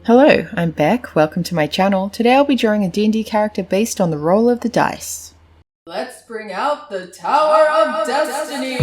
Hello, I'm Beck. Welcome to my channel. Today I'll be drawing a D&D character based on the roll of the dice. Let's bring out the Tower of Destiny!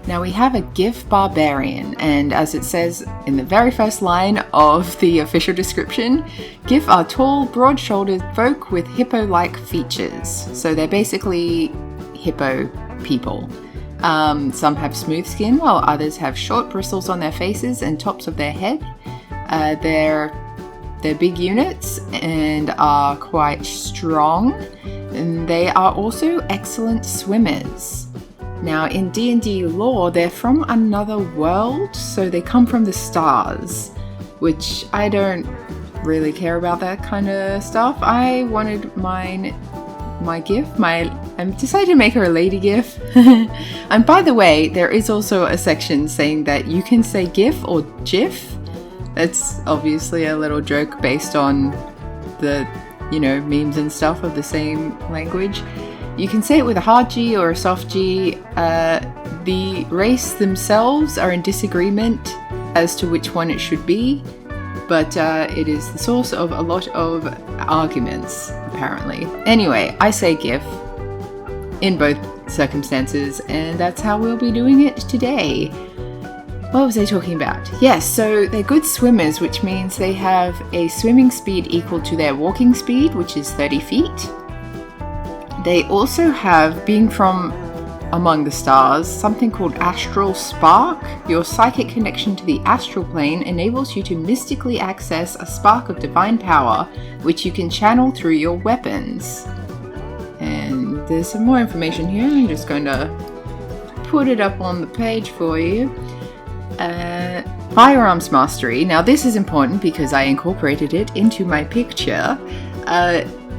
Now we have a Giff Barbarian, and as it says in the very first line of the official description, Giff are tall, broad-shouldered folk with hippo-like features. So they're basically hippo people. Some have smooth skin, while others have short bristles on their faces and tops of their head. They're big units and are quite strong, and they are also excellent swimmers. Now, in D&D lore, they're from another world, so they come from the stars, which I don't really care about that kind of stuff. I wanted my Giff, I decided to make her a lady Giff. And by the way, there is also a section saying that you can say Giff or Giff. That's obviously a little joke based on the, memes and stuff of the same language. You can say it with a hard G or a soft G. The race themselves are in disagreement as to which one it should be, but it is the source of a lot of arguments, apparently. Anyway, I say Giff in both circumstances, and that's how we'll be doing it today. What was I talking about? Yes, so they're good swimmers, which means they have a swimming speed equal to their walking speed, which is 30 feet. They also have, being from among the stars, something called astral spark. Your psychic connection to the astral plane enables you to mystically access a spark of divine power, which you can channel through your weapons. And there's some more information here. I'm just going to put it up on the page for you. Firearms mastery. Now this is important because I incorporated it into my picture.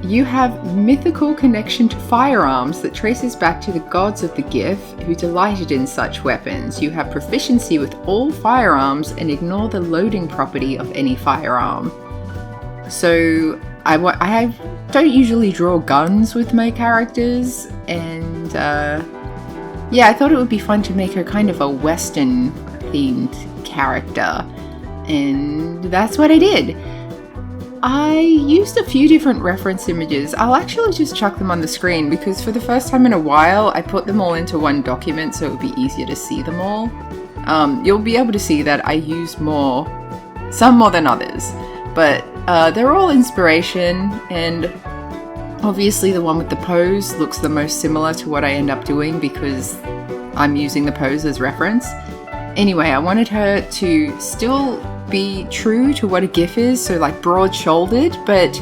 You have mythical connection to firearms that traces back to the gods of the Giff, who delighted in such weapons. You have proficiency with all firearms and ignore the loading property of any firearm. So I don't usually draw guns with my characters, and I thought it would be fun to make her kind of a Western themed character, and that's what I did. I used a few different reference images. I'll actually just chuck them on the screen because for the first time in a while I put them all into one document so it would be easier to see them all. You'll be able to see that I use some more than others, but they're all inspiration, and obviously the one with the pose looks the most similar to what I end up doing because I'm using the pose as reference. Anyway, I wanted her to still be true to what a Giff is, so like broad-shouldered, but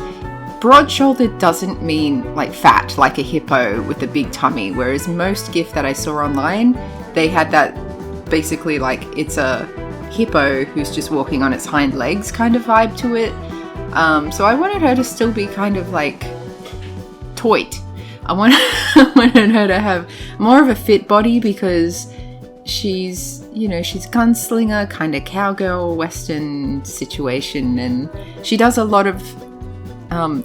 broad-shouldered doesn't mean like fat, like a hippo with a big tummy, whereas most Giff that I saw online, they had that basically like it's a hippo who's just walking on its hind legs kind of vibe to it. So I wanted her to still be kind of like toit. I wanted her to have more of a fit body because she's gunslinger, kind of cowgirl Western situation, and she does a lot of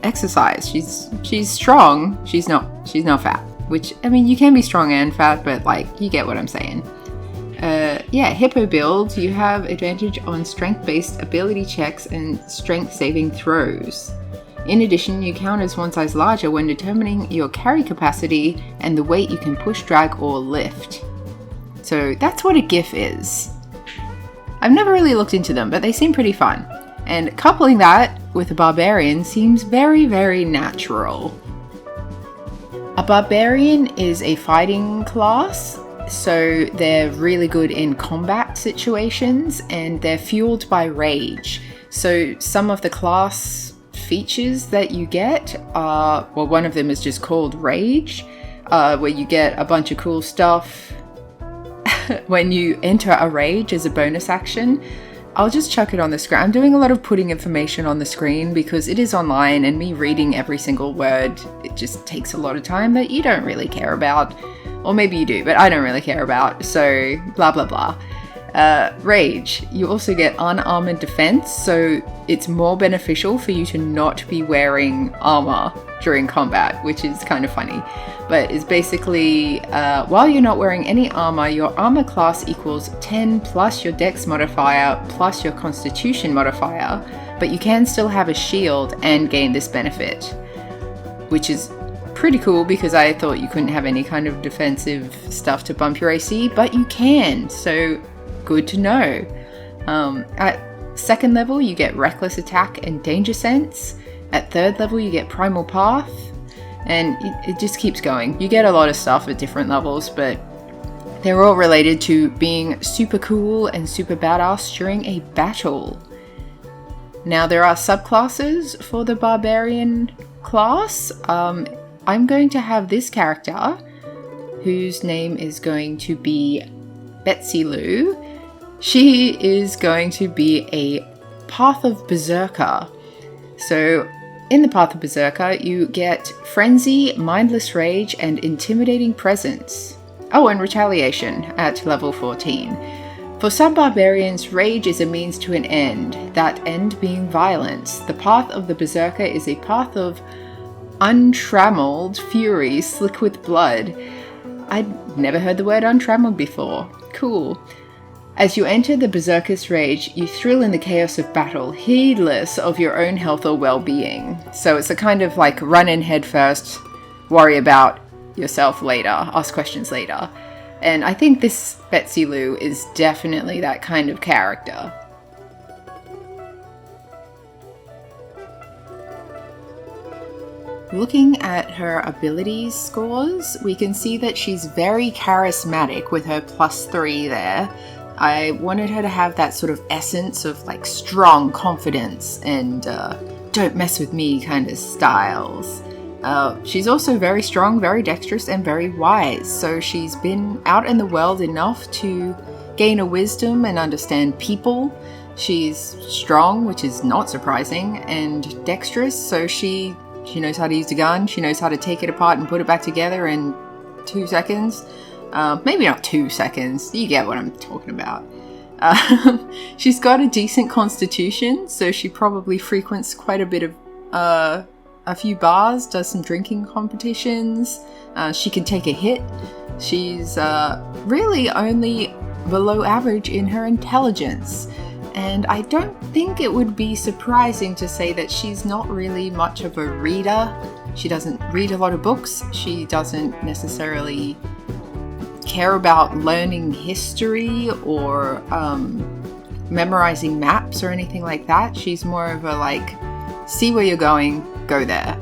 exercise. She's strong. She's not fat. Which, I mean, you can be strong and fat, but like you get what I'm saying. Hippo build. You have advantage on strength-based ability checks and strength saving throws. In addition, you count as one size larger when determining your carry capacity and the weight you can push, drag, or lift. So that's what a Giff is. I've never really looked into them, but they seem pretty fun. And coupling that with a barbarian seems very, very natural. A barbarian is a fighting class, so they're really good in combat situations and they're fueled by rage. So some of the class features that you get are, well, one of them is just called Rage, where you get a bunch of cool stuff when you enter a rage as a bonus action. I'll just chuck it on the screen. I'm doing a lot of putting information on the screen because it is online, and me reading every single word, it just takes a lot of time that you don't really care about. Or maybe you do, but I don't really care about. So blah, blah, blah. Rage. You also get unarmored defense, so it's more beneficial for you to not be wearing armor during combat, which is kind of funny. But it's basically, while you're not wearing any armor, your armor class equals 10 plus your dex modifier plus your constitution modifier, but you can still have a shield and gain this benefit, which is pretty cool because I thought you couldn't have any kind of defensive stuff to bump your AC, but you can, so good to know. At second level, you get reckless attack and danger sense. At third level, you get primal path, and it just keeps going. You get a lot of stuff at different levels, but they're all related to being super cool and super badass during a battle. Now, there are subclasses for the Barbarian class. I'm going to have this character, whose name is going to be Betsy-Lou. She is going to be a Path of Berserker. So in the Path of Berserker, you get Frenzy, Mindless Rage, and Intimidating Presence. Oh, and Retaliation at level 14. For some barbarians, rage is a means to an end, that end being violence. The Path of the Berserker is a path of untrammeled fury, slick with blood. I'd never heard the word untrammeled before. Cool. As you enter the Berserker's rage, you thrill in the chaos of battle, heedless of your own health or well-being. So it's a kind of like run in head first, worry about yourself later, ask questions later. And I think this Betsy-Lou is definitely that kind of character. Looking at her abilities scores, we can see that she's very charismatic with her +3 there. I wanted her to have that sort of essence of like strong confidence and don't mess with me kind of styles. She's also very strong, very dexterous, and very wise. So she's been out in the world enough to gain a wisdom and understand people. She's strong, which is not surprising, and dexterous. So she knows how to use a gun. She knows how to take it apart and put it back together in 2 seconds. Maybe not 2 seconds. You get what I'm talking about. She's got a decent constitution, so she probably frequents quite a bit of a few bars, does some drinking competitions. She can take a hit. She's really only below average in her intelligence. And I don't think it would be surprising to say that she's not really much of a reader. She doesn't read a lot of books. She doesn't necessarily care about learning history or memorizing maps or anything like that. She's more of a like, see where you're going, go there.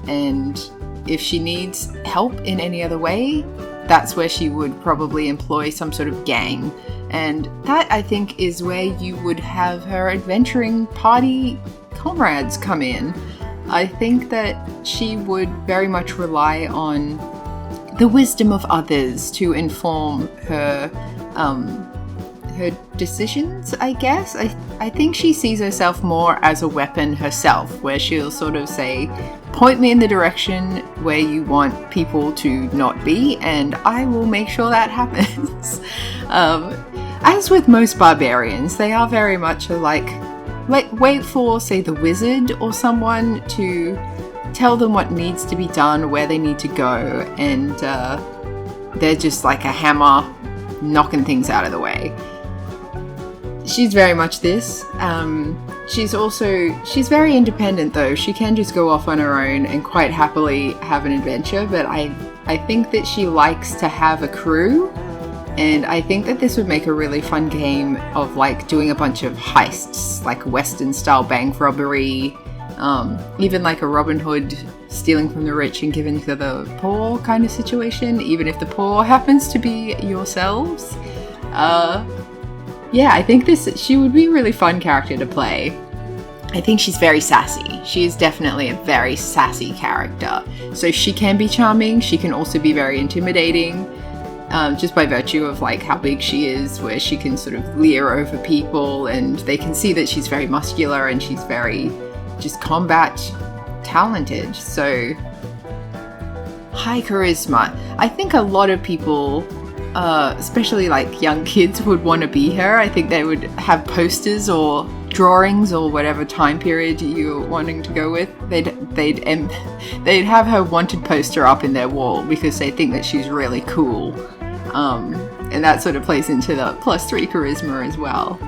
And if she needs help in any other way, that's where she would probably employ some sort of gang. And that, I think, is where you would have her adventuring party comrades come in. I think that she would very much rely on the wisdom of others to inform her decisions, I guess. I think she sees herself more as a weapon herself, where she'll sort of say, point me in the direction where you want people to not be, and I will make sure that happens. As with most barbarians, they are very much like wait for, say, the wizard or someone to tell them what needs to be done, where they need to go, and they're just like a hammer knocking things out of the way. She's very much this. She's very independent though. She can just go off on her own and quite happily have an adventure, but I think that she likes to have a crew, and I think that this would make a really fun game of like doing a bunch of heists, like Western style bank robbery, even like a Robin Hood stealing from the rich and giving to the poor kind of situation, even if the poor happens to be yourselves. Yeah, I think she would be a really fun character to play. I think she's very sassy. She is definitely a very sassy character. So she can be charming, she can also be very intimidating. just by virtue of like how big she is, where she can sort of leer over people, and they can see that she's very muscular and she's very just combat talented. So high charisma. I think a lot of people, especially like young kids, would want to be her. I think they would have posters or drawings or whatever time period you're wanting to go with. They'd have her wanted poster up in their wall because they think that she's really cool. And that sort of plays into the +3 charisma as well.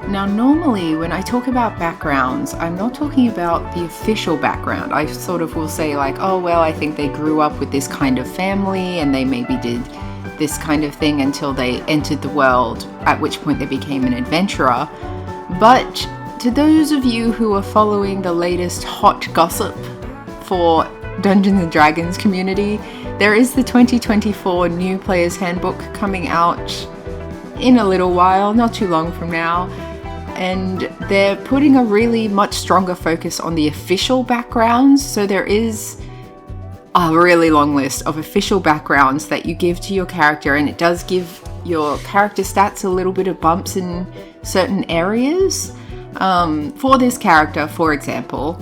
Now, normally when I talk about backgrounds, I'm not talking about the official background. I sort of will say like, oh, well, I think they grew up with this kind of family and they maybe did this kind of thing until they entered the world, at which point they became an adventurer. But to those of you who are following the latest hot gossip for Dungeons & Dragons community, there is the 2024 New Player's Handbook coming out in a little while, not too long from now. And they're putting a really much stronger focus on the official backgrounds. So there is a really long list of official backgrounds that you give to your character, and it does give your character stats a little bit of bumps in certain areas. For this character, for example,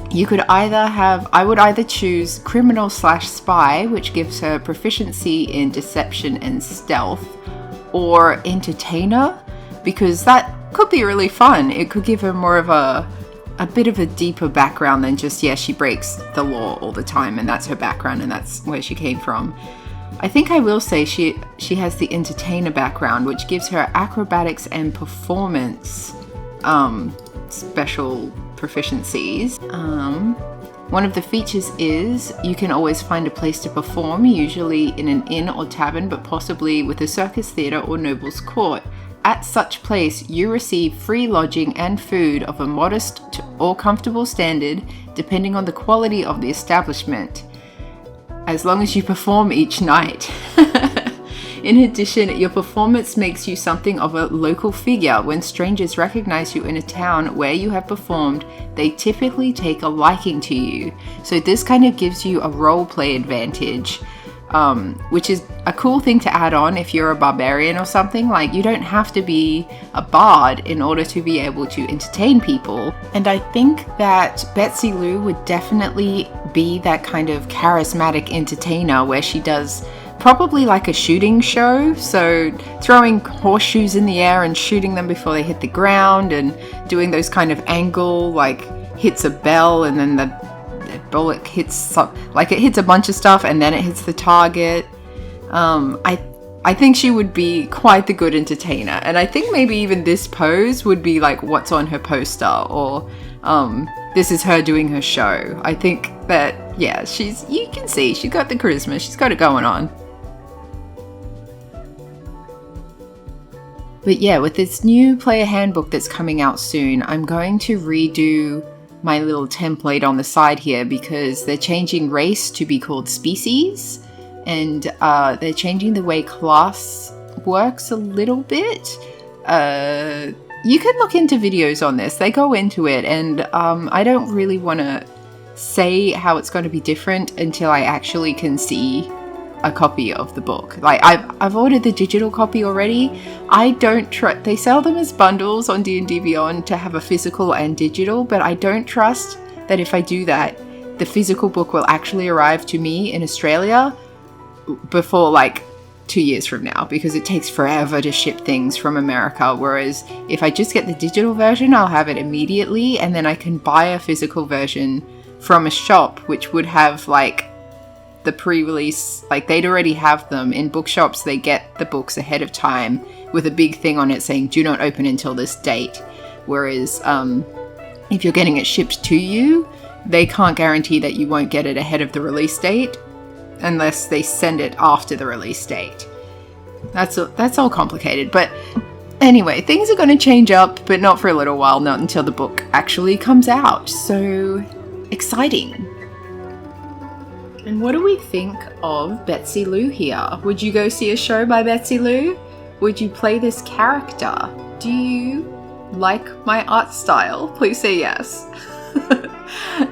you could I would either choose criminal/spy, which gives her proficiency in deception and stealth, or entertainer, because that could be really fun. It could give her more of a bit of a deeper background than just, she breaks the law all the time and that's her background and that's where she came from. I think I will say she has the entertainer background, which gives her acrobatics and performance special proficiencies. One of the features is you can always find a place to perform, usually in an inn or tavern, but possibly with a circus theatre or noble's court. At such place, you receive free lodging and food of a modest or comfortable standard, depending on the quality of the establishment, as long as you perform each night. In addition, your performance makes you something of a local figure. When strangers recognize you in a town where you have performed, they typically take a liking to you. So this kind of gives you a role play advantage, which is a cool thing to add on if you're a barbarian or something. Like, you don't have to be a bard in order to be able to entertain people. And I think that Betsy-Lou would definitely be that kind of charismatic entertainer where she does probably like a shooting show, so throwing horseshoes in the air and shooting them before they hit the ground, and doing those kind of angle, like hits a bell and then the bullet hits it hits a bunch of stuff and then it hits the target. I think she would be quite the good entertainer, and I think maybe even this pose would be like what's on her poster, or this is her doing her show. I think that, you can see she's got the charisma, she's got it going on. But with this new player handbook that's coming out soon, I'm going to redo my little template on the side here, because they're changing race to be called species, and they're changing the way class works a little bit. You can look into videos on this, they go into it, and I don't really want to say how it's going to be different until I actually can see a copy of the book. Like, I've ordered the digital copy already. I don't trust, they sell them as bundles on D&D Beyond to have a physical and digital, but I don't trust that if I do that, the physical book will actually arrive to me in Australia before like 2 years from now, because it takes forever to ship things from America. Whereas if I just get the digital version, I'll have it immediately, and then I can buy a physical version from a shop which would have like the pre-release, like they'd already have them in bookshops. They get the books ahead of time with a big thing on it saying do not open until this date. Whereas if you're getting it shipped to you, they can't guarantee that you won't get it ahead of the release date unless they send it after the release date. That's all complicated, but anyway, things are going to change up, but not for a little while, not until the book actually comes out. So exciting. And what do we think of Betsy-Lou here? Would you go see a show by Betsy-Lou? Would you play this character? Do you like my art style? Please say yes.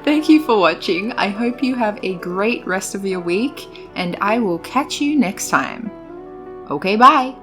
Thank you for watching. I hope you have a great rest of your week, and I will catch you next time. Okay, bye!